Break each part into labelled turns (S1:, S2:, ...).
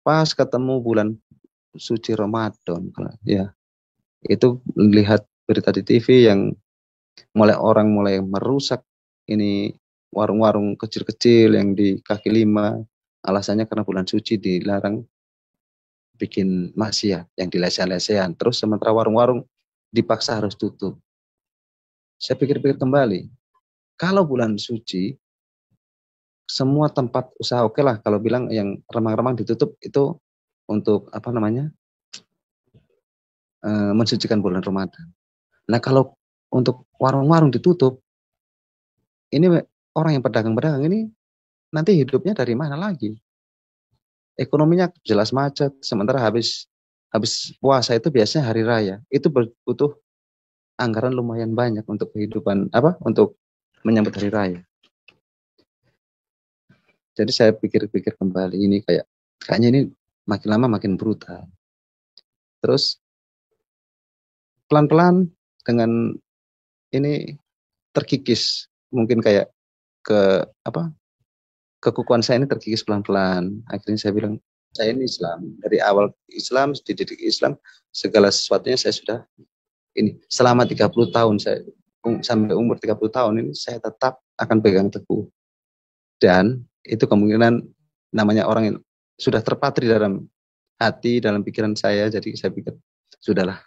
S1: pas ketemu bulan suci Ramadan, ya itu lihat berita di TV yang orang mulai merusak ini warung-warung kecil-kecil yang di kaki lima, alasannya karena bulan suci dilarang bikin maksiat yang dilese-lesehan. Terus sementara warung-warung dipaksa harus tutup. Saya pikir-pikir kembali, kalau bulan suci semua tempat usaha oke lah, kalau bilang yang remang-remang ditutup itu untuk apa namanya mensucikan bulan Ramadan. Nah kalau untuk warung-warung ditutup, ini orang yang pedagang-pedagang ini nanti hidupnya dari mana lagi? Ekonominya jelas macet. Sementara habis puasa itu biasanya hari raya. Itu butuh anggaran lumayan banyak untuk kehidupan untuk menyambut hari raya. Jadi saya pikir-pikir kembali, ini kayaknya ini makin lama makin brutal. Terus pelan-pelan dengan ini terkikis, mungkin kayak kekukuhan saya ini terkikis pelan-pelan. Akhirnya saya bilang, saya ini Islam. Dari awal Islam, dididik Islam, segala sesuatunya saya sudah ini. Selama 30 tahun saya sampai umur 30 tahun ini saya tetap akan pegang teguh. Dan itu kemungkinan namanya orang yang sudah terpatri dalam hati, dalam pikiran saya. Jadi saya pikir, sudahlah.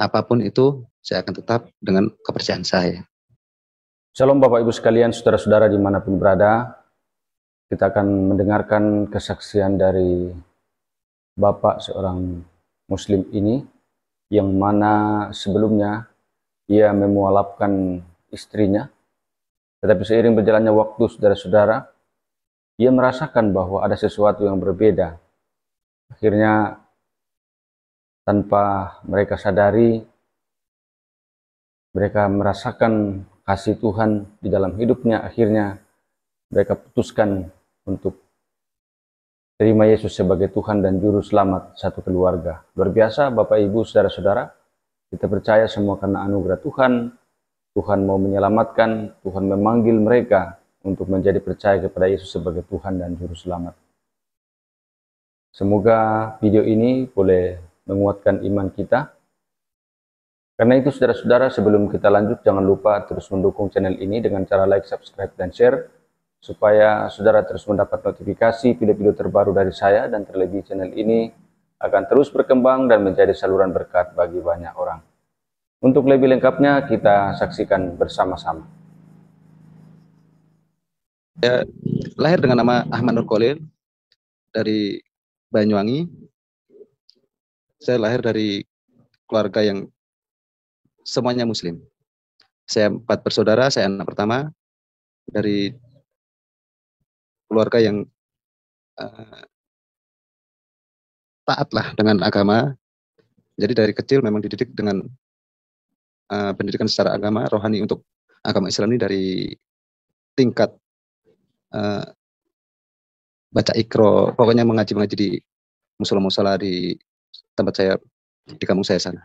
S1: Apapun itu, saya akan tetap dengan kepercayaan saya.
S2: Shalom Bapak Ibu sekalian, saudara-saudara dimanapun berada. Kita akan mendengarkan kesaksian dari Bapak seorang Muslim ini, yang mana sebelumnya ia memualafkan istrinya. Tetapi seiring berjalannya waktu, saudara-saudara, ia merasakan bahwa ada sesuatu yang berbeda. Akhirnya, tanpa mereka sadari, mereka merasakan kasih Tuhan di dalam hidupnya. Akhirnya mereka putuskan untuk terima Yesus sebagai Tuhan dan Juru Selamat satu keluarga. Luar biasa Bapak Ibu saudara-saudara, kita percaya semua karena anugerah Tuhan. Tuhan mau menyelamatkan, Tuhan memanggil mereka untuk menjadi percaya kepada Yesus sebagai Tuhan dan Juru Selamat. Semoga video ini boleh menguatkan iman kita. Karena itu saudara-saudara, sebelum kita lanjut, jangan lupa terus mendukung channel ini dengan cara like, subscribe, dan share, supaya saudara terus mendapat notifikasi video-video terbaru dari saya, dan terlebih channel ini akan terus berkembang dan menjadi saluran berkat bagi banyak orang. Untuk lebih lengkapnya, kita saksikan bersama-sama.
S1: Saya lahir dengan nama Ahmad Nur Khalil dari Banyuwangi. Saya lahir dari keluarga yang semuanya Muslim. Saya 4 bersaudara, saya anak pertama dari keluarga yang taat lah dengan agama. Jadi dari kecil memang dididik dengan pendidikan secara agama, rohani untuk agama Islam ini dari tingkat baca ikro, pokoknya mengaji di musola di tempat saya, di kampung saya sana.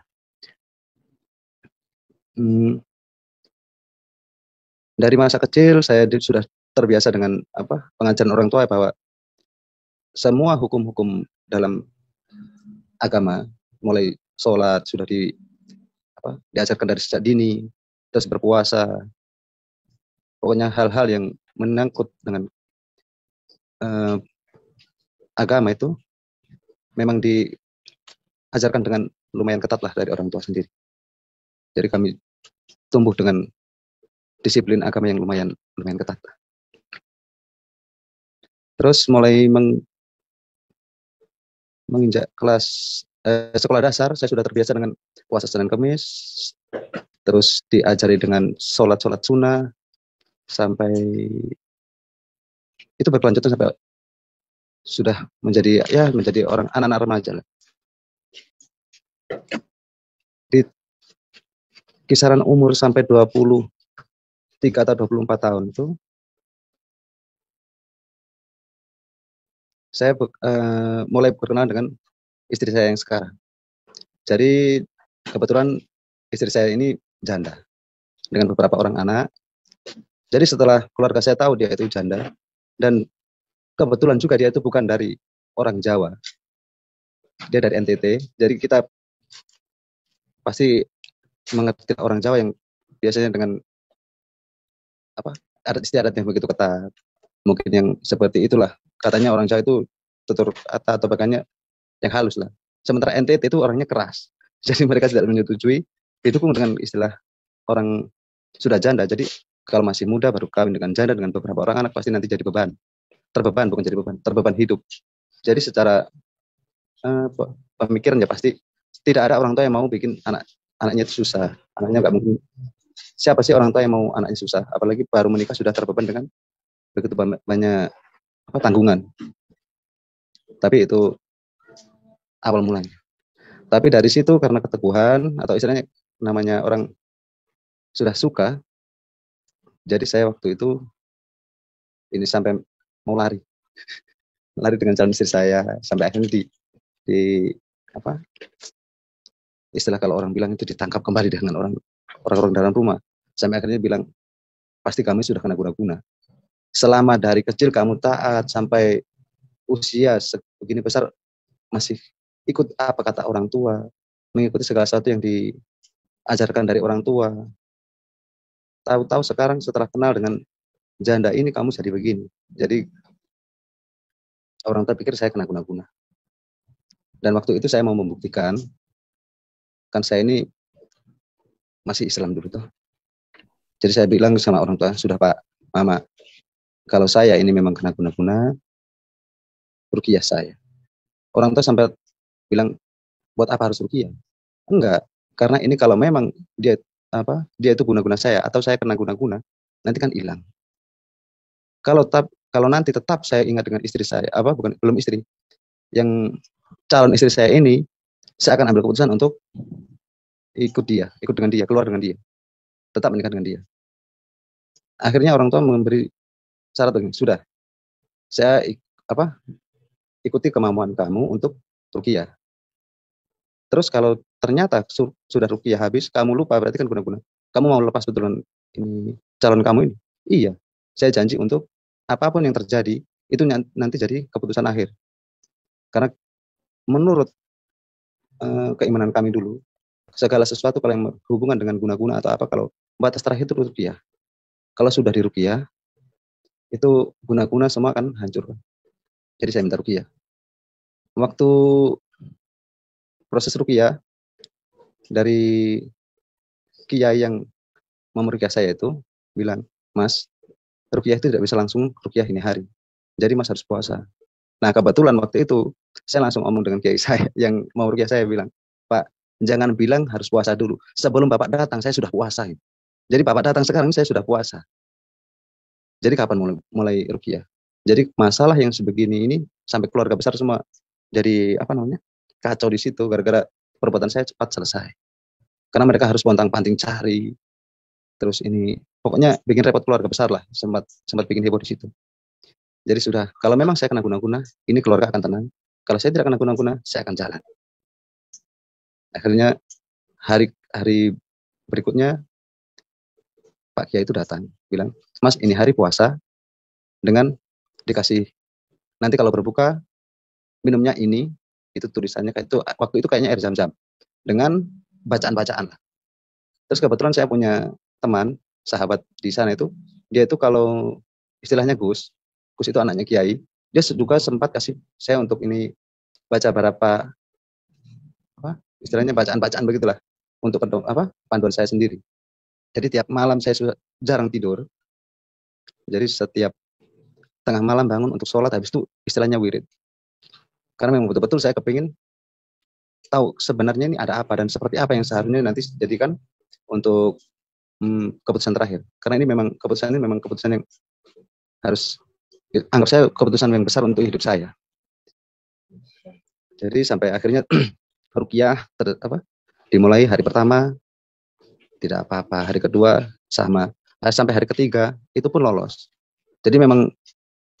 S1: Dari masa kecil saya sudah terbiasa dengan pengajaran orang tua bahwa semua hukum-hukum dalam agama, mulai sholat sudah diajarkan dari sejak dini, terus berpuasa, pokoknya hal-hal yang menyangkut dengan agama itu memang diajarkan dengan lumayan ketat lah dari orang tua sendiri. Jadi kami tumbuh dengan disiplin agama yang lumayan ketat. Terus mulai menginjak kelas sekolah dasar, saya sudah terbiasa dengan puasa Senin Kamis, terus diajari dengan sholat sunnah, sampai itu berkelanjutan sampai sudah menjadi orang anak-anak remaja lah. Di kisaran umur sampai 23 atau 24 tahun itu saya mulai berkenalan dengan istri saya yang sekarang. Jadi kebetulan istri saya ini janda dengan beberapa orang anak. Jadi setelah keluarga saya tahu dia itu janda, dan kebetulan juga dia itu bukan dari orang Jawa, dia dari NTT, jadi kita pasti mengerti orang Jawa yang biasanya dengan apa adat istiadat yang begitu ketat, mungkin yang seperti itulah, katanya orang Jawa itu tutur kata atau bahkannya yang halus lah. Sementara NTT itu orangnya keras, jadi mereka tidak menyetujui itu pun dengan istilah orang sudah janda. Jadi kalau masih muda baru kawin dengan janda dengan beberapa orang anak pasti nanti jadi beban, terbeban, bukan jadi beban, terbeban hidup. Jadi secara pemikiran ya pasti tidak ada orang tua yang mau bikin anaknya itu susah. Anaknya nggak mungkin. Siapa sih orang tua yang mau anaknya susah? Apalagi baru menikah sudah terbeban dengan begitu banyak tanggungan. Tapi itu awal mulanya. Tapi dari situ karena keteguhan atau istilahnya namanya orang sudah suka, jadi saya waktu itu ini sampai mau lari dengan calon istri saya, sampai akhirnya di apa istilah kalau orang bilang itu ditangkap kembali dengan orang-orang dalam rumah, sampai akhirnya bilang pasti kami sudah kena guna-guna. Selama dari kecil kamu taat sampai usia begini besar masih ikut apa kata orang tua, mengikuti segala sesuatu yang diajarkan dari orang tua. Tahu-tahu sekarang setelah kenal dengan janda ini kamu jadi begini. Jadi orang tua pikir saya kena guna-guna. Dan waktu itu saya mau membuktikan, kan saya ini masih Islam dulu tuh. Jadi saya bilang sama orang tua, sudah Pak, Mama, kalau saya ini memang kena guna-guna, ruqyah saya. Orang tua sampai bilang, buat apa harus ruqyah? Enggak, karena ini kalau memang dia itu guna-guna saya atau saya kena guna-guna, nanti kan hilang. Kalau nanti tetap saya ingat dengan istri saya, belum istri, yang calon istri saya ini, saya akan ambil keputusan untuk ikut dengan dia, keluar dengan dia, tetap menikah dengan dia. Akhirnya orang tua memberi syarat begini, sudah, saya ikuti kemampuan kamu untuk ruqyah. Terus kalau ternyata sudah ruqyah habis, kamu lupa, berarti kan guna-guna. Kamu mau lepas betulan ini calon kamu ini? Iya, saya janji untuk apapun yang terjadi, itu nanti jadi keputusan akhir. Karena menurut keimanan kami dulu, segala sesuatu kalau yang berhubungan dengan guna-guna atau apa, kalau batas terakhir itu ruqyah. Kalau sudah di ruqyah, itu guna-guna semua akan hancur. Jadi saya minta ruqyah. Waktu proses ruqyah, dari kiai yang memeruqyah saya itu bilang, Mas, ruqyah itu tidak bisa langsung ruqyah ini hari. Jadi Mas harus puasa. Nah kebetulan waktu itu saya langsung ngomong dengan kiai saya yang mau ruqyah, saya bilang, Pak, jangan bilang harus puasa dulu. Sebelum Bapak datang saya sudah puasa. Jadi Bapak datang sekarang saya sudah puasa. Jadi kapan mulai ruqyah? Jadi masalah yang sebegini ini sampai keluarga besar semua jadi kacau di situ gara-gara perbuatan saya cepat selesai. Karena mereka harus pontang-panting cari, terus ini pokoknya bikin repot keluarga besar lah, sempat bikin heboh di situ. Jadi sudah, kalau memang saya kena guna-guna, ini keluarga akan tenang. Kalau saya tidak kena guna-guna, saya akan jalan. Akhirnya hari berikutnya Pak Kiai itu datang, bilang, Mas ini hari puasa dengan dikasih, nanti kalau berbuka minumnya ini, itu tulisannya kayak itu, waktu itu kayaknya air zam-zam dengan bacaan-bacaan. Terus kebetulan saya punya teman, sahabat di sana itu, dia itu kalau istilahnya Gus itu anaknya Kiai, dia juga sempat kasih saya untuk ini baca beberapa istilahnya bacaan-bacaan begitulah untuk panduan saya sendiri. Jadi tiap malam saya sudah jarang tidur. Jadi setiap tengah malam bangun untuk sholat, habis itu istilahnya wirid. Karena memang betul-betul saya kepingin tahu sebenarnya ini ada apa dan seperti apa yang seharusnya nanti dijadikan untuk keputusan terakhir. Karena ini memang keputusan yang harus anggap saya keputusan yang besar untuk hidup saya. Jadi sampai akhirnya ruqyah dimulai hari pertama tidak apa-apa, hari kedua sama, sampai hari ketiga itu pun lolos. Jadi memang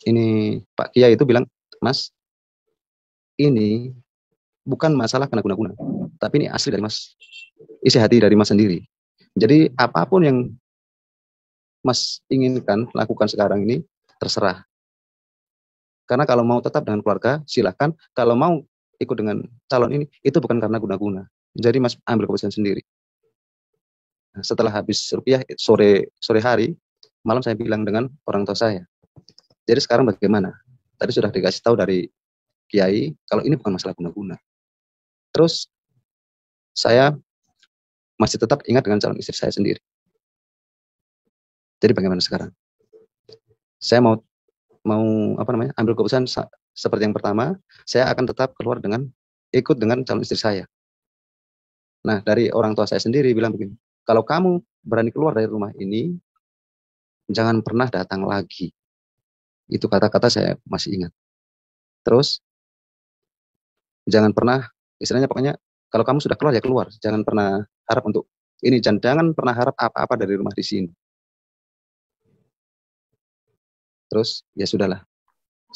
S1: ini Pak Kiai itu bilang, Mas, ini bukan masalah kena guna-guna, tapi ini asli dari Mas, isi hati dari Mas sendiri. Jadi apapun yang Mas inginkan lakukan sekarang ini terserah. Karena kalau mau tetap dengan keluarga, silahkan. Kalau mau ikut dengan calon ini, itu bukan karena guna-guna. Jadi Mas ambil keputusan sendiri. Nah, setelah habis rupiah, sore hari, malam saya bilang dengan orang tua saya. Jadi sekarang bagaimana? Tadi sudah dikasih tahu dari Kiai, kalau ini bukan masalah guna-guna. Terus saya masih tetap ingat dengan calon istri saya sendiri. Jadi bagaimana sekarang? Saya mau ambil keputusan seperti yang pertama, saya akan tetap keluar ikut dengan calon istri saya. Nah, dari orang tua saya sendiri bilang begini, kalau kamu berani keluar dari rumah ini, jangan pernah datang lagi. Itu kata-kata saya masih ingat. Terus, jangan pernah, istilahnya pokoknya, kalau kamu sudah keluar, ya keluar. Jangan pernah harap untuk ini, jangan pernah harap apa-apa dari rumah di sini. Terus, ya sudahlah,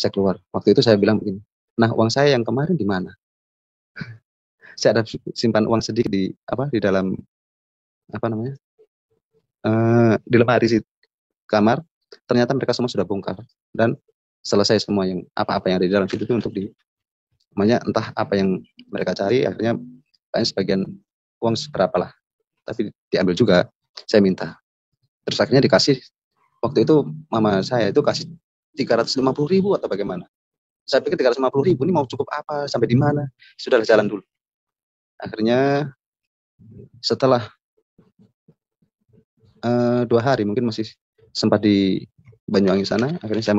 S1: saya keluar. Waktu itu saya bilang begini, nah uang saya yang kemarin di mana? Saya ada simpan uang sedikit di dalam di lemari kamar. Ternyata mereka semua sudah bongkar dan selesai semua yang apa-apa yang ada di dalam situ itu untuk entah apa yang mereka cari, akhirnya sebagian uang seberapa lah, tapi diambil juga. Saya minta, terus akhirnya dikasih. Waktu itu mama saya itu kasih 350.000 atau bagaimana. Saya pikir 350.000 ini mau cukup apa, sampai di mana, sudahlah jalan dulu. Akhirnya setelah 2 hari mungkin masih sempat di Banyuwangi sana, akhirnya saya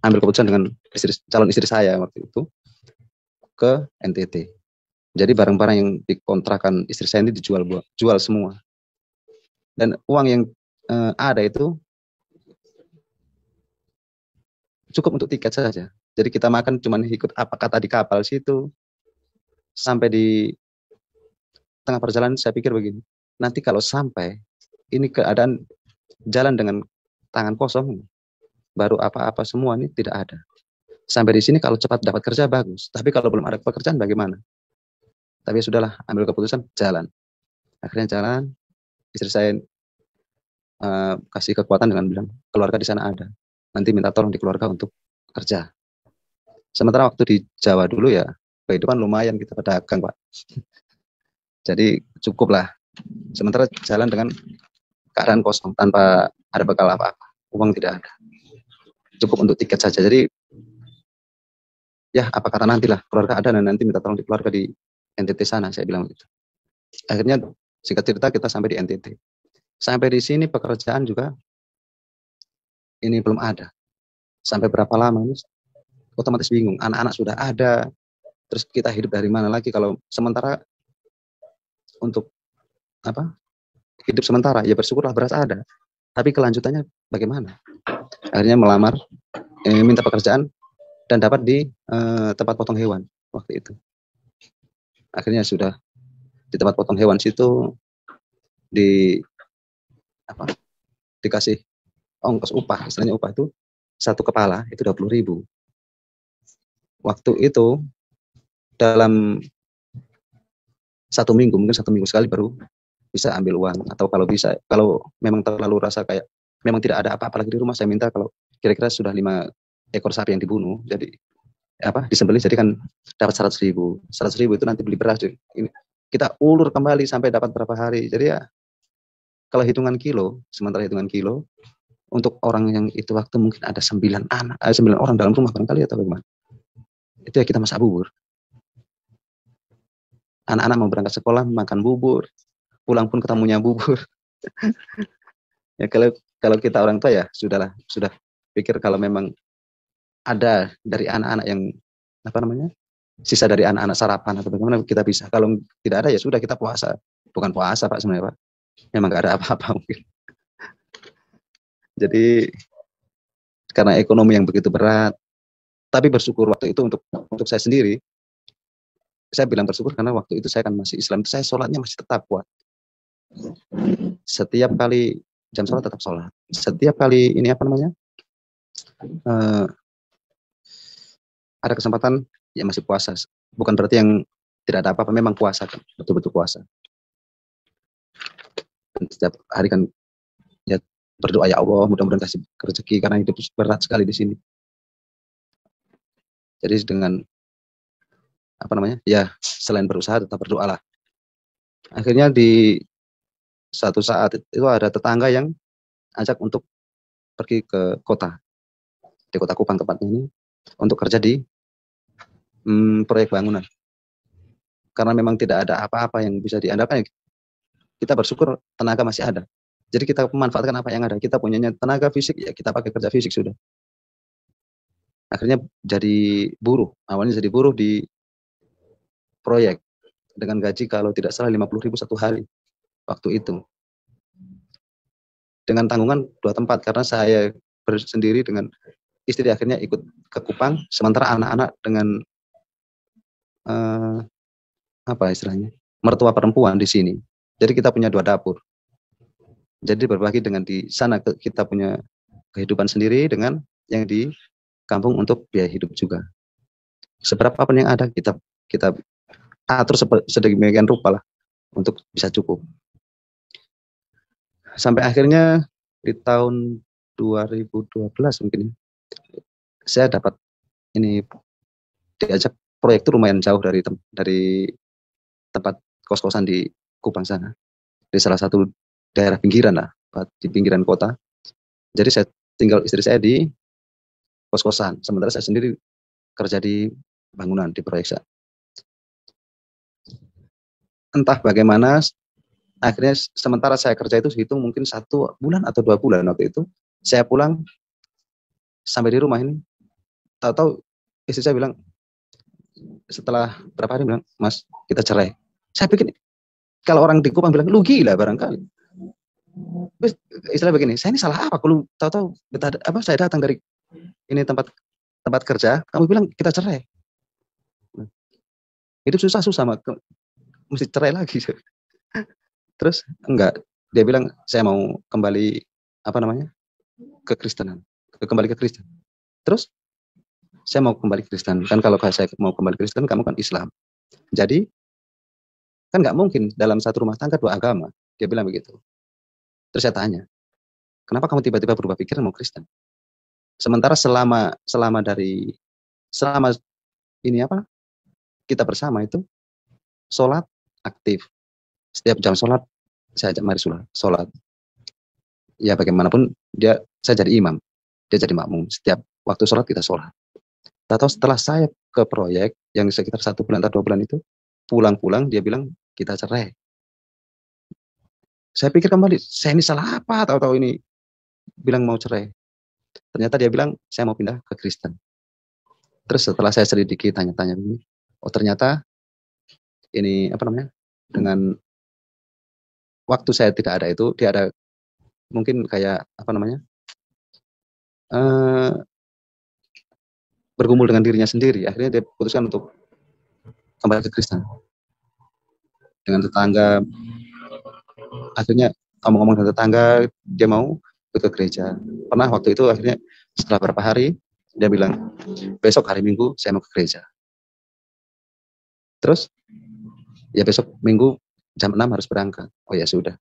S1: ambil keputusan dengan calon istri saya waktu itu ke NTT. Jadi barang-barang yang dikontrakan istri saya ini jual semua. Dan uang yang ada itu cukup untuk tiket saja. Jadi kita makan cuma ikut apa kata di kapal situ. Sampai di tengah perjalanan saya pikir begini, nanti kalau sampai ini keadaan jalan dengan tangan kosong, baru apa-apa semua ini tidak ada. Sampai di sini kalau cepat dapat kerja bagus, tapi kalau belum ada pekerjaan bagaimana? Tapi sudahlah, ambil keputusan, jalan. Akhirnya jalan, istri saya kasih kekuatan dengan bilang, keluarga di sana ada, nanti minta tolong di keluarga untuk kerja. Sementara waktu di Jawa dulu ya, kehidupan lumayan, kita pedagang Pak. Jadi cukup lah. Sementara jalan dengan keadaan kosong, tanpa ada bekal apa-apa. Uang tidak ada. Cukup untuk tiket saja. Jadi ya apa kata nantilah, keluarga ada dan nanti minta tolong di keluarga di NTT sana, saya bilang begitu. Akhirnya singkat cerita kita sampai di NTT. Sampai di sini pekerjaan juga ini belum ada. Sampai berapa lama ini otomatis bingung. Anak-anak sudah ada, terus kita hidup dari mana lagi kalau sementara untuk hidup sementara, ya bersyukurlah beras ada. Tapi kelanjutannya bagaimana? Akhirnya melamar, minta pekerjaan dan dapat di tempat potong hewan waktu itu. Akhirnya sudah di tempat potong hewan situ dikasih ongkos upah, istilahnya upah itu satu kepala itu 20.000. Waktu itu dalam mungkin satu minggu sekali baru bisa ambil uang, atau kalau memang terlalu rasa kayak memang tidak ada apa-apa lagi di rumah, saya minta kalau kira-kira sudah 5 ekor sapi yang dibunuh, jadi disembelih, jadi kan dapat 100.000 itu nanti beli beras, ini kita ulur kembali sampai dapat berapa hari. Jadi ya kalau sementara hitungan kilo untuk orang yang itu waktu mungkin ada 9 orang dalam rumah barangkali atau bagaimana, itu ya kita masak bubur. Anak-anak mau berangkat sekolah makan bubur, pulang pun ketemunya bubur. Ya kalau kita orang tua ya sudah pikir kalau memang ada dari anak-anak yang sisa dari anak-anak sarapan atau bagaimana kita bisa. Kalau tidak ada ya sudah kita puasa. Bukan puasa Pak sebenarnya Pak. Memang nggak ada apa-apa mungkin. Jadi karena ekonomi yang begitu berat, tapi bersyukur waktu itu untuk saya sendiri. Saya bilang bersyukur karena waktu itu saya kan masih Islam, saya sholatnya masih tetap kuat. Setiap kali jam sholat tetap sholat. Setiap kali ini ada kesempatan ya masih puasa. Bukan berarti yang tidak ada apa-apa, memang puasa kan, betul-betul puasa. Dan setiap hari kan ya berdoa, ya Allah mudah-mudahan kasih rezeki karena hidup berat sekali di sini. Jadi dengan apa namanya, ya selain berusaha tetap berdoa lah. Akhirnya di satu saat itu ada tetangga yang ajak untuk pergi ke kota, di kota Kupang tepatnya ini, untuk kerja di proyek bangunan. Karena memang tidak ada apa-apa yang bisa diandalkan, kita bersyukur tenaga masih ada. Jadi kita memanfaatkan apa yang ada. Kita punyanya tenaga fisik, ya kita pakai kerja fisik sudah. Akhirnya jadi buruh. Awalnya jadi buruh di proyek dengan gaji kalau tidak salah 50.000 satu hari waktu itu. Dengan tanggungan 2 tempat karena saya bersendiri dengan istri akhirnya ikut ke Kupang, sementara anak-anak dengan apa istilahnya, mertua perempuan di sini. Jadi kita punya 2 dapur. Jadi berbagi dengan di sana kita punya kehidupan sendiri dengan yang di kampung untuk biaya hidup juga. Seberapa pun yang ada kita atur sedemikian rupa lah untuk bisa cukup. Sampai akhirnya di tahun 2012 mungkin saya dapat ini diajak proyek itu lumayan jauh dari tempat kos-kosan di Kupang sana, di salah satu daerah pinggiran lah, di pinggiran kota. Jadi saya tinggal istri saya di kos-kosan, sementara saya sendiri kerja di bangunan di proyek saya. Entah bagaimana akhirnya sementara saya kerja itu hitung mungkin 1 bulan atau 2 bulan waktu itu, saya pulang sampai di rumah ini, tahu-tahu istri saya bilang setelah berapa hari bilang, "Mas, kita cerai." Saya pikir kalau orang di Kupang bilang, "Lu gila barangkali." Terus istilah begini, "Saya ini salah apa kalau tahu-tahu saya datang dari ini tempat kerja, kamu bilang kita cerai." Itu susah mesti cerai lagi. Terus enggak, dia bilang saya mau kembali apa namanya? Kembali ke Kristen. Terus saya mau kembali Kristen. Kan kalau saya mau kembali Kristen, kamu kan Islam. Jadi kan nggak mungkin dalam satu rumah tangga 2 agama. Dia bilang begitu. Terus saya tanya, kenapa kamu tiba-tiba berubah pikiran mau Kristen? Sementara selama ini apa kita bersama itu sholat aktif. Setiap jam sholat saya ajak mari sholat. Ya bagaimanapun saya jadi imam, dia jadi makmum. Setiap waktu sholat kita sholat. Atau setelah saya ke proyek yang sekitar 1 bulan atau 2 bulan itu, pulang-pulang dia bilang kita cerai. Saya pikir kembali, saya ini salah apa? Tahu-tahu ini bilang mau cerai. Ternyata dia bilang saya mau pindah ke Kristen. Terus setelah saya selidiki tanya-tanya ini, oh ternyata ini apa namanya? Dengan waktu saya tidak ada itu, dia ada mungkin kayak apa namanya? Bergumul dengan dirinya sendiri. Akhirnya dia putuskan untuk kembali ke Kristen. Dengan tetangga, akhirnya ngomong-ngomong dengan tetangga, dia mau ke gereja. Pernah waktu itu akhirnya setelah beberapa hari dia bilang, besok hari Minggu saya mau ke gereja. Terus ya besok Minggu jam 6 harus berangkat. Oh ya sudah.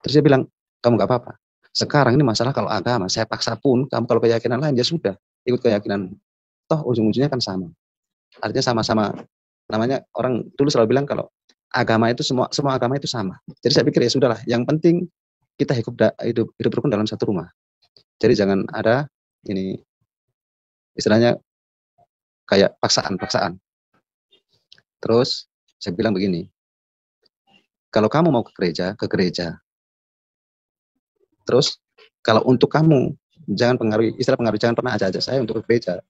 S1: Terus dia bilang, kamu gak apa-apa. Sekarang ini masalah kalau agama, saya paksa pun kamu kalau keyakinan lain ya sudah, ikut keyakinan. Toh ujung-ujungnya kan sama. Artinya sama-sama, namanya orang dulu selalu bilang kalau agama itu semua agama itu sama. Jadi saya pikir ya sudahlah, yang penting kita hidup rukun dalam satu rumah. Jadi jangan ada ini istilahnya kayak paksaan. Terus saya bilang begini, kalau kamu mau ke gereja. Terus kalau untuk kamu jangan jangan pernah ajak saya untuk ke gereja.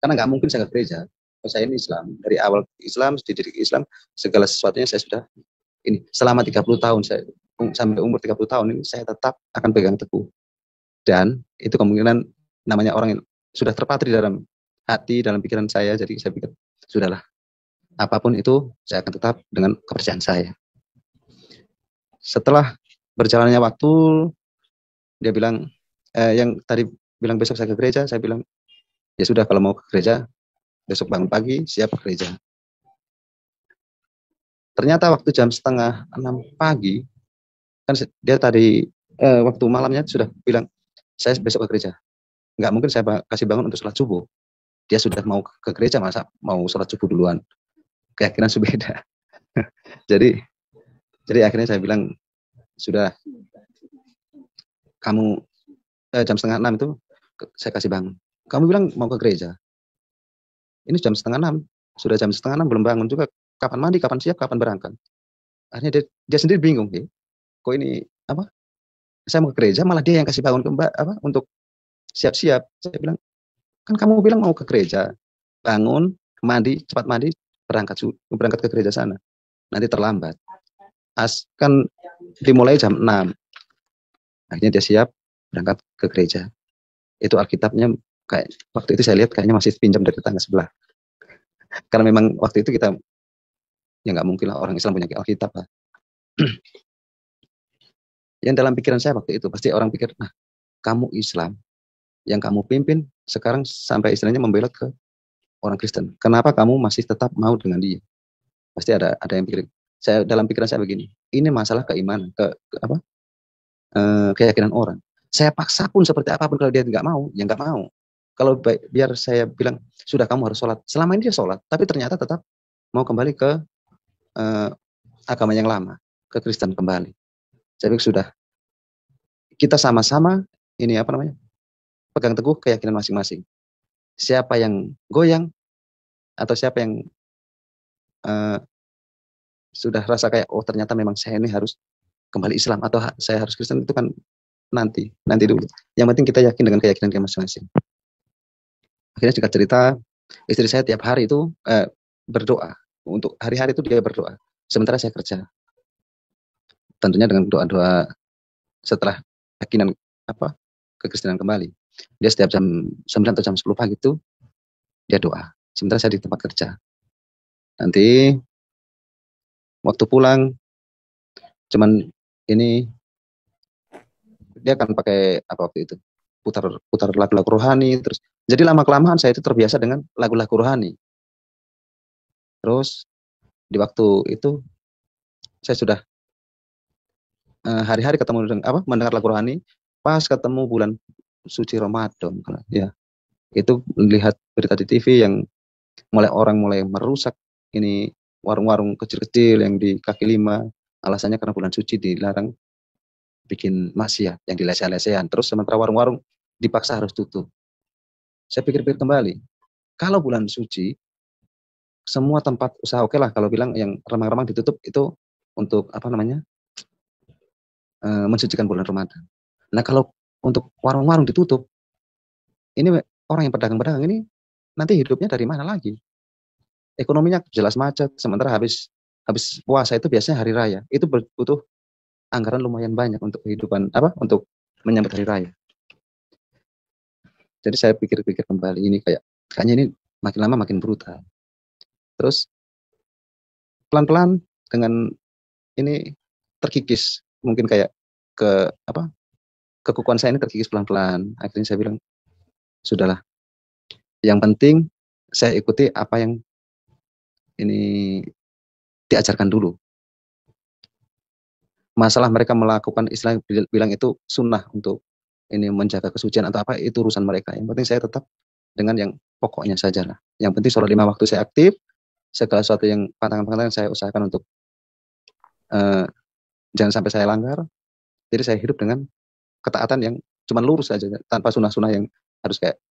S1: Karena nggak mungkin saya ke gereja. Saya ini Islam, dari awal Islam, dididik Islam, segala sesuatunya saya sudah ini selama 30 tahun saya sampai umur 30 tahun ini saya tetap akan pegang teguh. Dan itu kemungkinan namanya orang yang sudah terpatri dalam hati, dalam pikiran saya, jadi saya pikir sudahlah. Apapun itu saya akan tetap dengan kepercayaan saya. Setelah berjalannya waktu, dia bilang yang tadi bilang besok saya ke gereja, saya bilang ya sudah kalau mau ke gereja besok bangun pagi siap ke gereja. Ternyata waktu jam 5:30 pagi kan dia tadi waktu malamnya sudah bilang saya besok ke gereja. Nggak mungkin saya kasih bangun untuk sholat subuh. dia sudah mau ke gereja, masa mau sholat subuh duluan? Keyakinan beda. jadi akhirnya saya bilang, sudah, kamu jam 5:30 itu saya kasih bangun. Kamu bilang mau ke gereja, ini jam 5:30, sudah jam 5:30 belum bangun juga. Kapan mandi, kapan siap, kapan berangkat? Akhirnya dia sendiri bingung, kok ini apa? Saya mau ke gereja, malah dia yang kasih bangun ke Mbak untuk siap-siap. Saya bilang, kan kamu bilang mau ke gereja, bangun, mandi, cepat mandi, berangkat ke gereja sana. Nanti terlambat. Kan dimulai jam 6. Akhirnya dia siap berangkat ke gereja. Itu Alkitabnya kayak waktu itu saya lihat kayaknya masih pinjam dari tetangga sebelah. Karena memang waktu itu kita ya nggak mungkin lah orang Islam punya Alkitab lah. Yang dalam pikiran saya waktu itu pasti orang pikir, nah kamu Islam, yang kamu pimpin sekarang sampai istilahnya membelot ke orang Kristen. Kenapa kamu masih tetap mau dengan dia? Pasti ada yang pikir. Saya dalam pikiran saya begini, ini masalah keimanan, keyakinan orang. Saya paksa pun seperti apapun, kalau dia nggak mau, ya nggak mau. Kalau biar saya bilang, sudah kamu harus sholat. Selama ini dia sholat, tapi ternyata tetap mau kembali ke agama yang lama, ke Kristen kembali. Saya pikir sudah, kita sama-sama ini pegang teguh keyakinan masing-masing. Siapa yang goyang atau siapa yang sudah rasa kayak, oh ternyata memang saya ini harus kembali Islam atau saya harus Kristen, itu kan nanti dulu. Yang penting kita yakin dengan keyakinan kita masing-masing. Akhirnya juga cerita, istri saya tiap hari itu berdoa. Untuk hari-hari itu dia berdoa. Sementara saya kerja. Tentunya dengan doa-doa setelah keyakinan kekristenan kembali. Dia setiap jam 9 atau jam 10 pagi itu dia doa. Sementara saya di tempat kerja. Nanti waktu pulang, cuman ini dia akan pakai waktu itu putar lagu-lagu rohani terus. Jadi lama-kelamaan saya itu terbiasa dengan lagu-lagu rohani. Terus di waktu itu saya sudah hari-hari ketemu dengan mendengar lagu rohani. Pas ketemu bulan suci Ramadan, ya itu lihat berita di TV yang orang mulai merusak ini warung-warung kecil-kecil yang di kaki 5, alasannya karena bulan suci dilarang bikin maksiat yang dilese-lesean. Terus sementara warung-warung dipaksa harus tutup. Saya pikir-pikir kembali, kalau bulan suci semua tempat usaha oke lah, kalau bilang yang remang-remang ditutup itu untuk mensucikan bulan Ramadan. Nah kalau untuk warung-warung ditutup, ini orang yang pedagang-pedagang ini nanti hidupnya dari mana lagi? Ekonominya jelas macet, sementara habis puasa itu biasanya hari raya. Itu butuh anggaran lumayan banyak untuk kehidupan untuk menyambut hari raya. Jadi saya pikir-pikir kembali, ini kayaknya ini makin lama makin brutal. Terus pelan-pelan dengan ini terkikis, mungkin kayak kekukuhan saya ini terkikis pelan-pelan. Akhirnya saya bilang, sudahlah. Yang penting saya ikuti apa yang ini diajarkan dulu. Masalah mereka melakukan istilah bilang itu sunnah untuk ini menjaga kesucian atau apa, itu urusan mereka. Yang penting saya tetap dengan yang pokoknya saja lah. Yang penting sholat 5 waktu saya aktif, segala sesuatu yang pantangan-pantangan saya usahakan untuk jangan sampai saya langgar. Jadi saya hidup dengan ketaatan yang cuma lurus saja, tanpa sunnah-sunnah yang harus kayak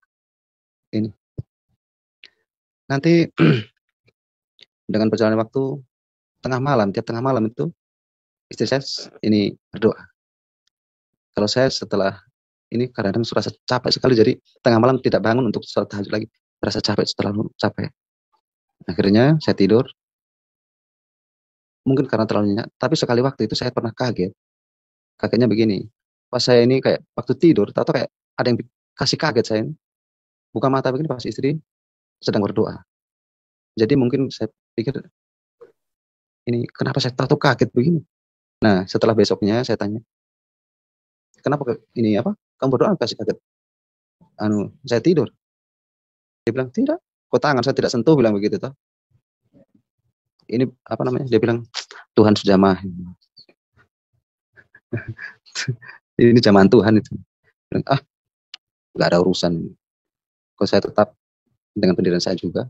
S1: ini. Nanti dengan berjalannya waktu, tiap tengah malam itu istri saya ini berdoa. Kalau saya setelah ini kadang-kadang merasa capek sekali, jadi tengah malam tidak bangun untuk sholat tahajud lagi, merasa capek, terlalu capek. Akhirnya saya tidur, mungkin karena terlalu nyenyak, tapi sekali waktu itu saya pernah kaget. Kagetnya begini, pas saya ini kayak waktu tidur, tahu kayak ada yang kasih kaget saya ini. Buka mata begini pas istri sedang berdoa. Jadi mungkin saya pikir, ini kenapa saya tahu kaget begini. Nah setelah besoknya saya tanya, kenapa ini kamu berdoa kasih kaget? Saya tidur. Dia bilang, tidak, kok tangan saya tidak sentuh, bilang begitu toh. Ini dia bilang, Tuhan sudah maha. Ini zaman Tuhan itu. Bilang, nggak ada urusan. Kok saya tetap dengan pendirian saya juga.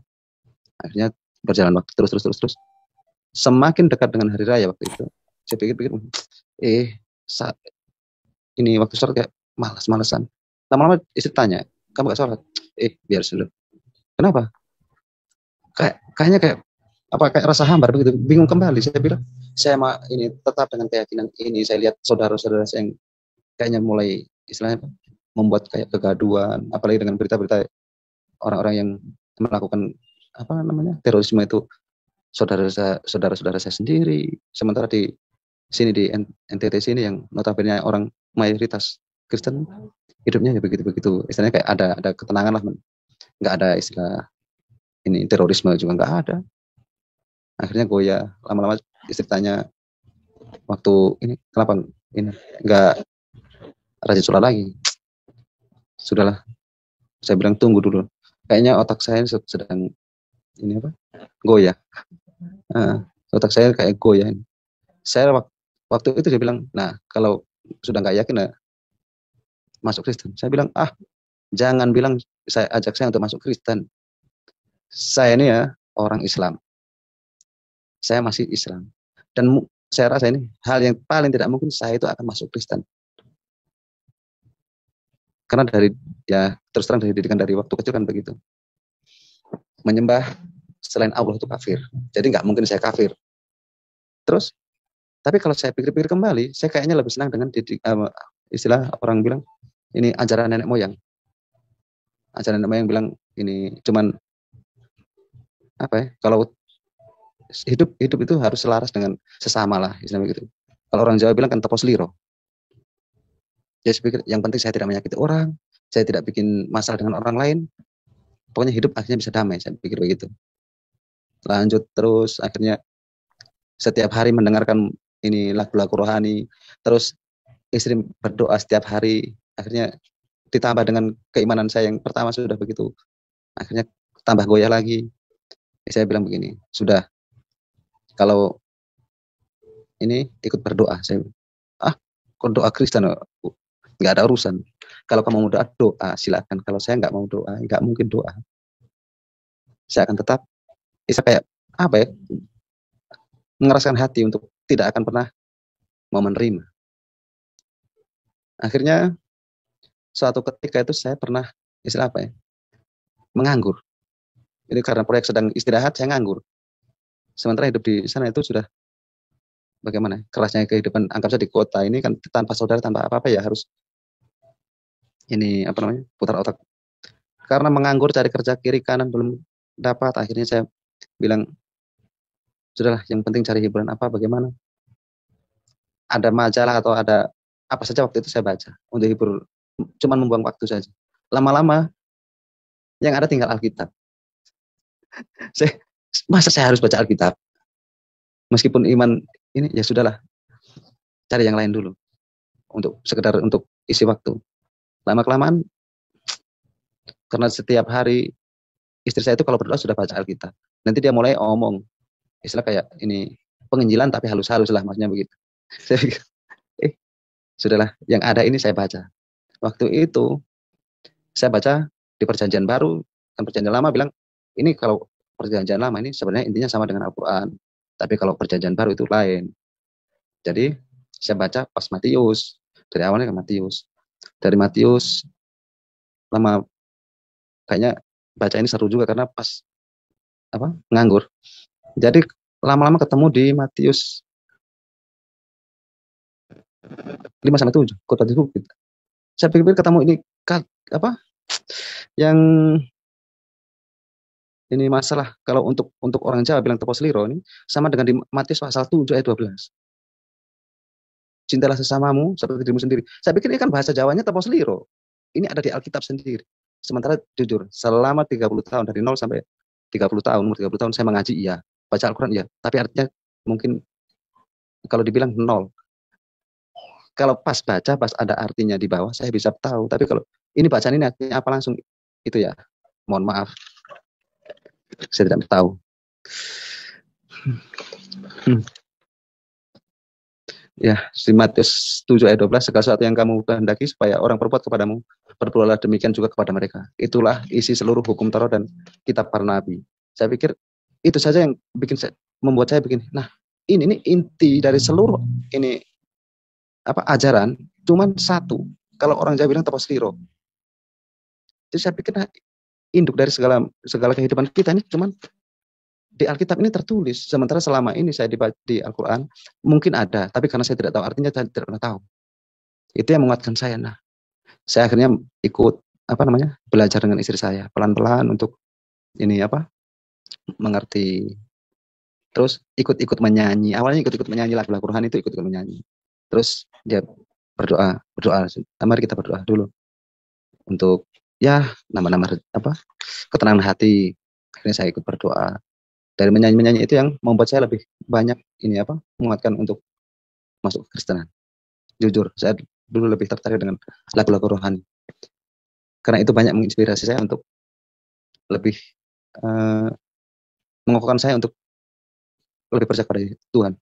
S1: Akhirnya berjalan waktu terus. Semakin dekat dengan hari raya waktu itu, saya pikir-pikir, ini waktu sholat kayak malas-malesan. Lama-lama istri tanya, kamu gak sholat? Biar dulu. Kenapa? Kayaknya kayak rasa hambar begitu, bingung kembali. Saya bilang, saya ini tetap dengan keyakinan ini. Saya lihat saudara-saudara saya yang kayaknya mulai istilahnya membuat kayak kegaduhan, apalagi dengan berita-berita orang-orang yang melakukan terorisme itu saudara-saudara saya sendiri. Sementara di sini di NTT sini yang notabene orang mayoritas Kristen, hidupnya ya begitu-begitu. Istilahnya kayak ada ketenangan lah, nggak ada istilah ini terorisme juga nggak ada. Akhirnya goyah, lama-lama istri tanya waktu ini kenapa ini nggak rajin sholat lagi. Sudahlah, saya bilang tunggu dulu. Kayaknya otak saya sedang ini goyah. Otak saya kayak goyah. Saya waktu itu dia bilang, nah kalau sudah nggak yakin masuk Kristen. Saya bilang, jangan bilang saya ajak saya untuk masuk Kristen. Saya ini ya orang Islam. Saya masih Islam. Dan saya rasa ini hal yang paling tidak mungkin saya itu akan masuk Kristen. Karena terus terang dari didikan dari waktu kecil kan begitu. Menyembah selain Allah itu kafir. Jadi nggak mungkin saya kafir. Terus, tapi kalau saya pikir-pikir kembali, saya kayaknya lebih senang dengan istilah orang bilang, ini ajaran nenek moyang. Ajaran nenek moyang bilang, ini cuman kalau hidup itu harus selaras dengan sesama lah, istilahnya gitu. Kalau orang Jawa bilang kan tepos liro. Jadi saya pikir yang penting saya tidak menyakiti orang, saya tidak bikin masalah dengan orang lain, pokoknya hidup akhirnya bisa damai, saya pikir begitu. Lanjut terus, akhirnya setiap hari mendengarkan ini lagu-lagu rohani, terus istri berdoa setiap hari, akhirnya ditambah dengan keimanan saya yang pertama sudah begitu, akhirnya tambah goyah lagi. Saya bilang begini, sudah, kalau ini ikut berdoa, saya kok doa Kristen, nggak ada urusan. Kalau kamu mau doa silakan. Kalau saya nggak mau doa, nggak mungkin doa. Saya akan tetap, bisa kayak mengeraskan hati untuk tidak akan pernah mau menerima. Akhirnya suatu ketika itu saya pernah menganggur. Ini karena proyek sedang istirahat, saya nganggur. Sementara hidup di sana itu sudah bagaimana kerasnya kehidupan, anggap saja di kota ini kan tanpa saudara, tanpa apa-apa ya harus ini putar otak. Karena menganggur cari kerja kiri kanan belum dapat, akhirnya saya bilang sudahlah, yang penting cari hiburan bagaimana. Ada majalah atau ada apa saja waktu itu saya baca untuk hibur, cuman membuang waktu saja. Lama-lama yang ada tinggal Alkitab. Masa saya harus baca Alkitab? Meskipun iman ini ya sudahlah, cari yang lain dulu untuk sekedar untuk isi waktu. Lama-kelamaan, karena setiap hari istri saya itu kalau berdoa sudah baca Alkitab. Nanti dia mulai omong, istilah kayak ini penginjilan tapi halus-halus lah, maksudnya begitu. Saya pikir, sudahlah, yang ada ini saya baca. Waktu itu saya baca di Perjanjian Baru dan Perjanjian Lama bilang, ini kalau Perjanjian Lama ini sebenarnya intinya sama dengan Al-Quran, tapi kalau Perjanjian Baru itu lain. Jadi saya baca pas Matius, dari awalnya ke Matius. Dari Matius, lama kayaknya baca ini seru juga karena pas nganggur. Jadi lama-lama ketemu di Matius 5-7, kota di bukit. Saya pikir ketemu ini yang ini masalah kalau untuk orang Jawa bilang tepos liro ini sama dengan di Matius pasal 7 ayat 12. Cintalah sesamamu seperti dirimu sendiri. Saya pikir ini kan bahasa Jawanya tepos liro. Ini ada di Alkitab sendiri. Sementara jujur, selama 30 tahun dari 0 sampai 30 tahun, umur 30 tahun saya mengaji iya, baca Al-Qur'an iya, tapi artinya mungkin kalau dibilang 0. Kalau pas baca, pas ada artinya di bawah, saya bisa tahu. Tapi kalau ini bacaan ini artinya apa langsung, itu ya, mohon maaf. Saya tidak tahu. Ya, di Matius 7 ayat 12, segala sesuatu yang kamu kehendaki supaya orang perbuat kepadamu, perbuatlah demikian juga kepada mereka. Itulah isi seluruh hukum Taurat dan kitab para nabi. Saya pikir itu saja yang membuat saya bikin, nah ini inti dari seluruh ini ajaran, cuman satu. Kalau orang Jawa bilang taposiro. Jadi saya pikir, nah, induk dari segala kehidupan kita ini cuman di Alkitab ini tertulis. Sementara selama ini saya di Al-Quran mungkin ada, tapi karena saya tidak tahu artinya, saya tidak pernah tahu. Itu yang menguatkan saya. Nah, saya akhirnya ikut belajar dengan istri saya pelan-pelan untuk ini mengerti. Terus ikut-ikut menyanyi. Awalnya ikut-ikut menyanyi lagu-lagu rohani, itu ikut-ikut menyanyi. Terus dia berdoa. Mari kita berdoa dulu untuk ya nama-nama ketenangan hati. Akhirnya saya ikut berdoa. Dari menyanyi itu yang membuat saya lebih banyak menguatkan untuk masuk ke Kristenan. Jujur, saya dulu lebih tertarik dengan lagu-lagu rohani. Karena itu banyak menginspirasi saya untuk lebih mengokohkan saya untuk lebih percaya pada Tuhan.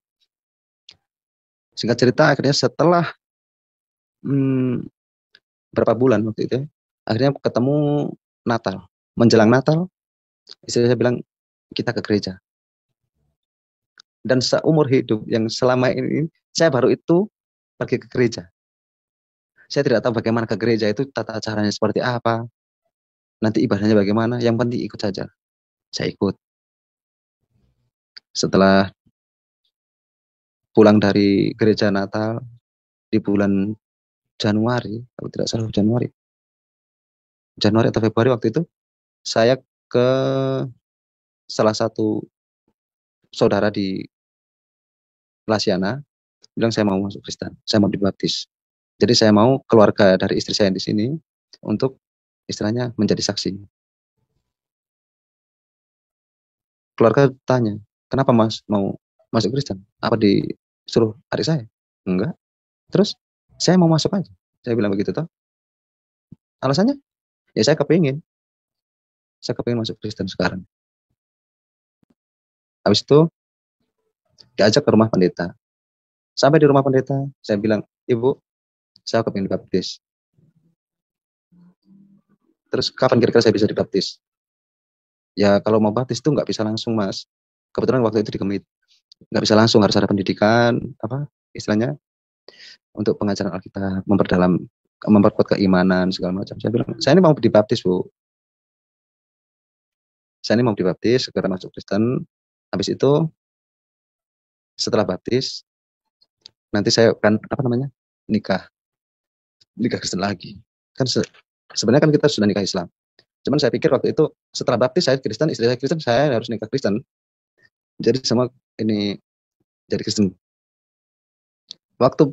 S1: Singkat cerita, akhirnya setelah berapa bulan waktu itu, akhirnya ketemu Natal. Menjelang Natal, istri saya bilang, kita ke gereja. Dan seumur hidup yang selama ini, saya baru itu pergi ke gereja. Saya tidak tahu bagaimana ke gereja itu, tata caranya seperti apa, nanti ibadahnya bagaimana, yang penting ikut saja. Saya ikut. Setelah pulang dari gereja Natal, di bulan Januari, kalau tidak salah Januari atau Februari waktu itu, saya ke salah satu saudara di Lasiana, bilang saya mau masuk Kristen, saya mau dibaptis. Jadi saya mau keluarga dari istri saya di sini untuk istilahnya menjadi saksi. Keluarga tanya, kenapa Mas mau masuk Kristen? Apa disuruh adik saya? Enggak. Terus saya mau masuk aja. Saya bilang begitu toh. Alasannya? Ya saya kepingin masuk Kristen sekarang. Habis itu diajak ke rumah pendeta. Sampai di rumah pendeta, saya bilang, Ibu, saya kepingin dibaptis. Terus kapan kira-kira saya bisa dibaptis? Ya kalau mau baptis itu nggak bisa langsung, Mas. Kebetulan waktu itu di Kemit. Nggak bisa langsung, harus ada pendidikan, istilahnya, untuk pengajaran Alkitab, memperkuat keimanan, segala macam. Saya bilang, saya ini mau dibaptis, Bu. Saya ini mau dibaptis, segera masuk Kristen. Habis itu, setelah baptis, nanti saya akan, nikah Kristen lagi. Kan sebenarnya kan kita sudah nikah Islam. Cuman saya pikir waktu itu, setelah baptis saya Kristen, istri saya Kristen, saya harus nikah Kristen. Jadi semua ini jadi Kristen. Waktu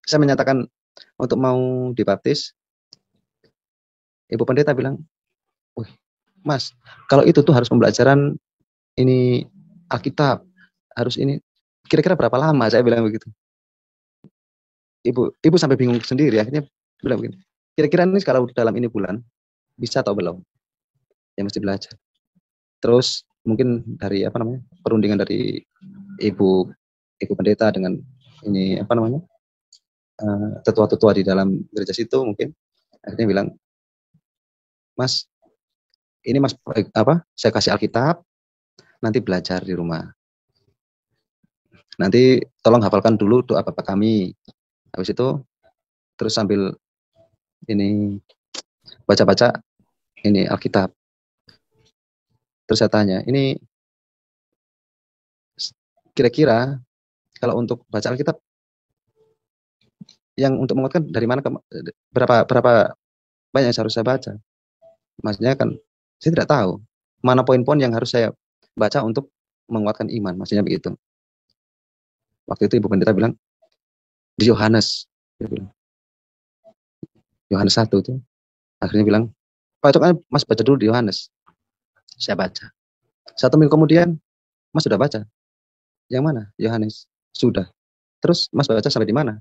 S1: saya menyatakan untuk mau dibaptis, Ibu Pendeta bilang, wih, Mas, kalau itu tuh harus pembelajaran ini Alkitab, harus ini, kira-kira berapa lama? Saya bilang begitu. Ibu sampai bingung sendiri, akhirnya bilang begini, kira-kira ini kalau dalam ini bulan, bisa atau belum? Ya mesti belajar. Terus mungkin dari perundingan dari ibu pendeta dengan ini tetua-tetua di dalam gereja situ, mungkin akhirnya bilang, Mas, ini Mas saya kasih Alkitab, nanti belajar di rumah. Nanti tolong hafalkan dulu doa Bapa kami. Habis itu terus sambil ini baca-baca ini Alkitab. Terus saya tanya, ini kira-kira kalau untuk baca Alkitab yang untuk menguatkan dari mana berapa banyak yang harus saya baca? Maksudnya kan saya tidak tahu mana poin-poin yang harus saya baca untuk menguatkan iman, maksudnya begitu. Waktu itu Ibu Pendeta bilang di Yohanes, Yohanes 1 itu, akhirnya bilang, Pak itu kan Mas baca dulu di Yohanes. Saya baca. 1 minggu kemudian, Mas sudah baca. Yang mana? Yohanes. Sudah. Terus Mas baca sampai di mana?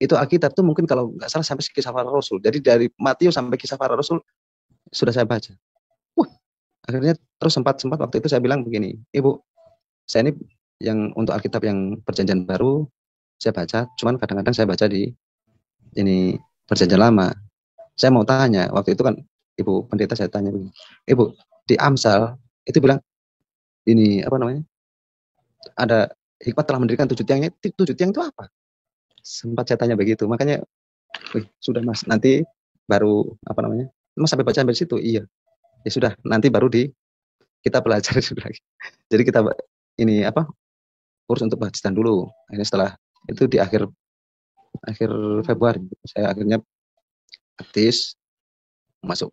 S1: Itu Alkitab tuh mungkin kalau nggak salah sampai kisah para Rasul. Jadi dari Matius sampai kisah para Rasul sudah saya baca. Akhirnya terus sempat waktu itu saya bilang begini, Ibu, saya ini yang untuk Alkitab yang Perjanjian Baru saya baca, cuman kadang-kadang saya baca di ini Perjanjian Lama. Saya mau tanya, waktu itu kan Ibu Pendeta saya tanya, Ibu, di Amsal itu bilang ini apa namanya? Ada hikmat telah mendirikan 7 tiangnya. 7 tiang itu apa? Sempat saya tanya begitu. Makanya, sudah Mas, nanti baru apa namanya? Mas sampai baca sampai situ. Iya. Ya sudah, nanti baru kita belajar lagi. Jadi kita ini apa? Urus untuk baptisan dulu. Akhirnya setelah itu di akhir Februari saya akhirnya baptis, masuk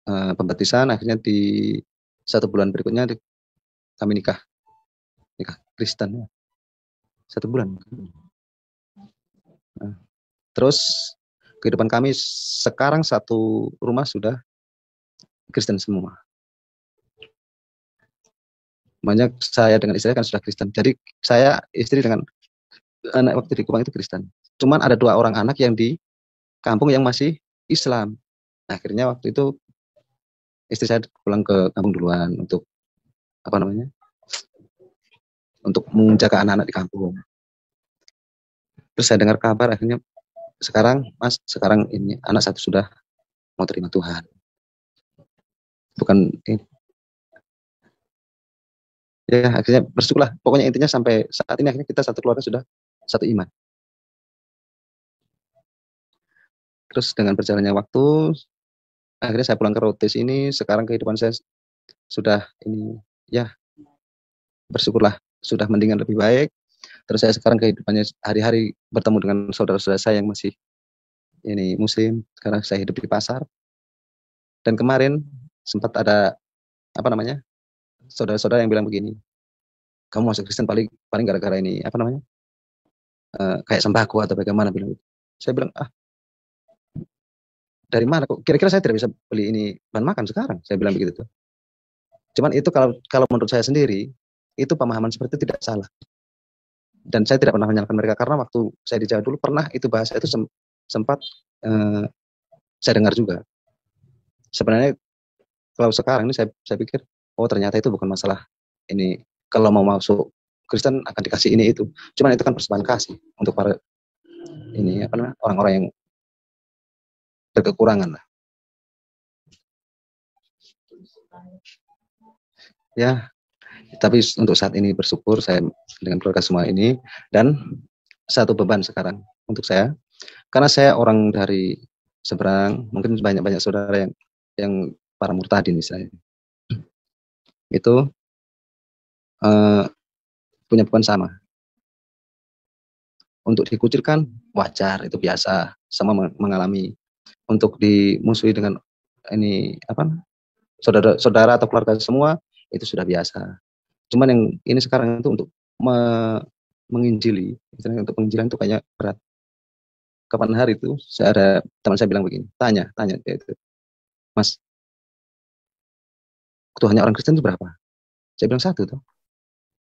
S1: pembaptisan. Akhirnya di 1 bulan berikutnya kami nikah Kristen, 1 bulan. Nah, terus kehidupan kami sekarang satu rumah sudah Kristen semua. Banyak saya dengan istri kan sudah Kristen. Jadi saya istri dengan anak waktu di Kupang itu Kristen. Cuman ada 2 orang anak yang di kampung yang masih Islam. Akhirnya waktu itu istri saya pulang ke kampung duluan untuk apa namanya? Untuk menjaga anak-anak di kampung. Terus saya dengar kabar akhirnya sekarang ini anak satu sudah mau terima Tuhan. Bukan ini. Ya akhirnya bersyukurlah. Pokoknya intinya sampai saat ini akhirnya kita satu keluarga sudah satu iman. Terus dengan berjalannya waktu, akhirnya saya pulang ke Rotes ini. Sekarang kehidupan saya sudah ini, ya bersyukurlah sudah mendingan lebih baik. Terus saya sekarang kehidupannya hari-hari bertemu dengan saudara-saudara saya yang masih ini Muslim. Sekarang saya hidup di pasar. Dan kemarin sempat ada apa namanya saudara-saudara yang bilang begini, kamu masuk Kristen paling gara-gara ini apa namanya kayak sembako atau bagaimana bilang. Saya bilang dari mana kok kira-kira saya tidak bisa beli ini bahan makan sekarang, saya bilang begitu tuh. Cuman itu kalau menurut saya sendiri itu pemahaman seperti itu tidak salah, dan saya tidak pernah menyalahkan mereka karena waktu saya di Jawa dulu pernah itu bahasa itu sempat saya dengar juga. Sebenarnya kalau sekarang ini saya pikir oh ternyata itu bukan masalah ini, kalau mau masuk Kristen akan dikasih ini itu, cuman itu kan persembahan kasih untuk para ini apa namanya orang-orang yang berkekurangan lah. Ya, tapi untuk saat ini bersyukur saya dengan keluarga semua ini, dan satu beban sekarang untuk saya, karena saya orang dari seberang, mungkin banyak saudara yang para murtadin misalnya, itu punya beban sama. Untuk dikucilkan wajar, itu biasa, sama mengalami. Untuk dimusuhi dengan ini apa saudara atau keluarga semua itu sudah biasa. Cuman yang ini sekarang itu untuk menginjili, misalnya untuk penginjilan itu kayaknya berat. Kapan hari itu saya ada teman saya bilang begini, tanya itu, Mas, Tuhannya orang Kristen itu berapa? Saya bilang satu tuh.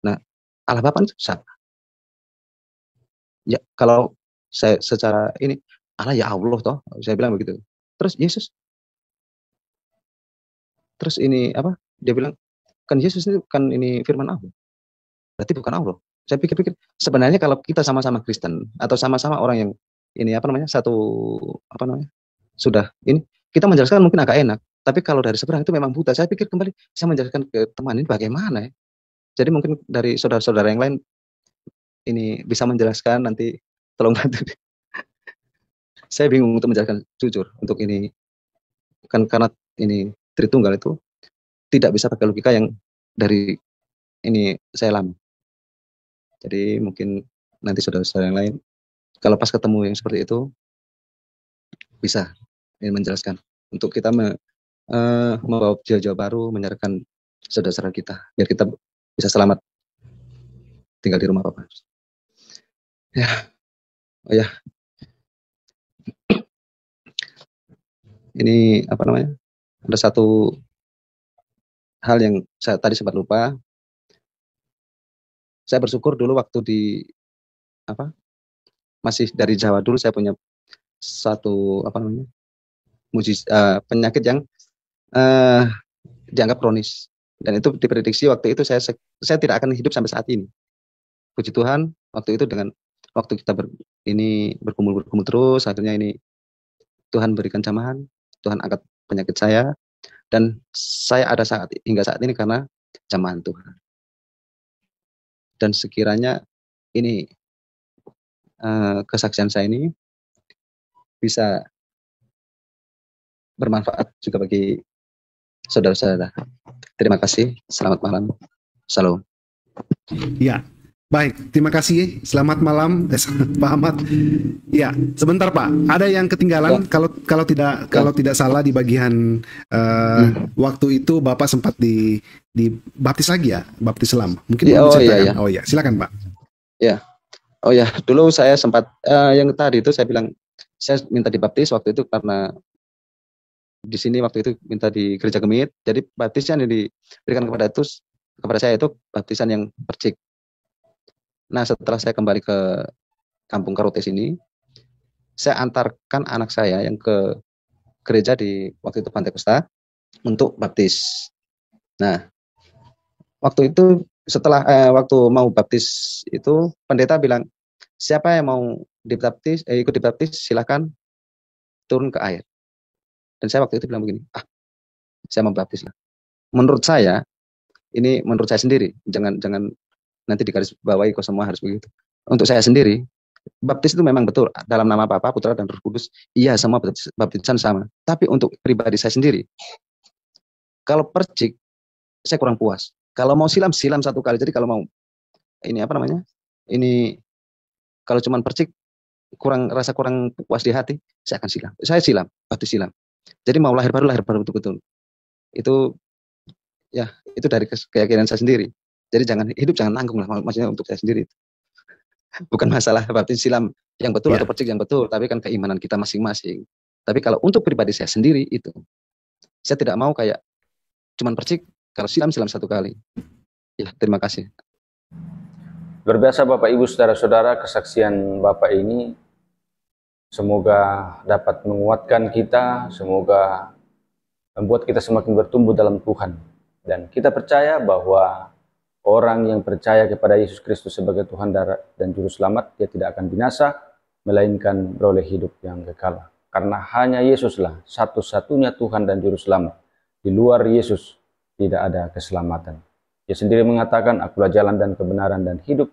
S1: Nah, Allah Bapa itu siapa? Ya kalau saya secara ini Allah ya Allah toh, saya bilang begitu. Terus Yesus, terus ini apa? Dia bilang kan Yesus itu kan ini firman Allah. Berarti bukan Allah. Saya pikir-pikir sebenarnya kalau kita sama-sama Kristen atau sama-sama orang yang ini apa namanya satu apa namanya sudah ini kita menjelaskan mungkin agak enak, tapi kalau dari seberang itu memang buta. Saya pikir kembali saya menjelaskan ke teman ini bagaimana ya. Jadi mungkin dari saudara-saudara yang lain ini bisa menjelaskan, nanti tolong bantu. Saya bingung untuk menjelaskan jujur untuk ini kan karena ini Tritunggal itu tidak bisa pakai logika yang dari ini saya alami. Jadi mungkin nanti saudara-saudara yang lain kalau pas ketemu yang seperti itu bisa menjelaskan untuk kita membawa jauh-jauh baru, menyerahkan saudara-saudara kita biar kita bisa selamat tinggal di rumah Bapak. Ya, oh ya, ini apa namanya? Ada satu hal yang saya tadi sempat lupa. Saya bersyukur dulu waktu di apa? Masih dari Jawa dulu saya punya satu apa namanya? Penyakit yang dianggap kronis, dan itu diprediksi waktu itu saya tidak akan hidup sampai saat ini. puji Tuhan waktu itu dengan waktu kita berkumpul terus, akhirnya ini Tuhan berikan jamahan, Tuhan angkat penyakit saya, dan saya ada hingga saat ini karena jamahan Tuhan. Dan sekiranya ini kesaksian saya ini bisa bermanfaat juga bagi saudara-saudara. Terima kasih. Selamat malam. Salam.
S3: Ya, baik. Terima kasih. Selamat malam, Pak Ahmad. Ya, sebentar Pak. Ada yang ketinggalan. Ya. Kalau tidak salah di bagian waktu itu Bapak sempat dibaptis lagi ya, baptis Islam. Mungkin
S1: ya,
S3: iya. Oh ya, silakan Pak.
S1: Ya. Oh ya, dulu saya sempat yang tadi itu saya bilang saya minta dibaptis waktu itu karena di sini waktu itu minta di gereja Gemit. Jadi baptisan yang diberikan kepada saya itu baptisan yang percik. Nah, setelah saya kembali ke Kampung Karotes ini, saya antarkan anak saya yang ke gereja di waktu itu Pantai Kosta untuk baptis. Nah, waktu itu setelah waktu mau baptis itu pendeta bilang, siapa yang mau ikut dibaptis silakan turun ke air. Dan saya waktu itu bilang begini, saya mau baptis lah. Menurut saya sendiri, jangan nanti digaris bawahi kok semua harus begitu. Untuk saya sendiri, baptis itu memang betul dalam nama Bapa, Putra dan Roh Kudus. Iya, semua baptisan sama. Tapi untuk pribadi saya sendiri, kalau percik saya kurang puas. Kalau mau silam 1 kali. Jadi kalau mau kalau cuma percik rasa kurang puas di hati, saya akan silam. Saya silam, baptis silam. Jadi mau lahir baru betul-betul. Itu ya, itu dari keyakinan saya sendiri. Jadi jangan nanggung lah, maksudnya untuk saya sendiri. Bukan masalah baptis silam yang betul atau percik yang betul, tapi kan keimanan kita masing-masing. Tapi kalau untuk pribadi saya sendiri itu, saya tidak mau kayak cuman percik, kalau silam 1 kali. Ya, terima kasih.
S2: Luar biasa Bapak Ibu saudara-saudara, kesaksian Bapak ini semoga dapat menguatkan kita, semoga membuat kita semakin bertumbuh dalam Tuhan. Dan kita percaya bahwa orang yang percaya kepada Yesus Kristus sebagai Tuhan dan Juru Selamat, dia tidak akan binasa, melainkan beroleh hidup yang kekal. Karena hanya Yesuslah satu-satunya Tuhan dan Juru Selamat. Di luar Yesus tidak ada keselamatan. Dia sendiri mengatakan, akulah jalan dan kebenaran dan hidup.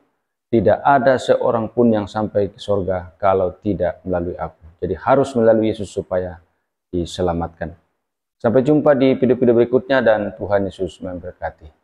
S2: Tidak ada seorang pun yang sampai ke surga kalau tidak melalui aku. Jadi harus melalui Yesus supaya diselamatkan. Sampai jumpa di video-video berikutnya dan Tuhan Yesus memberkati.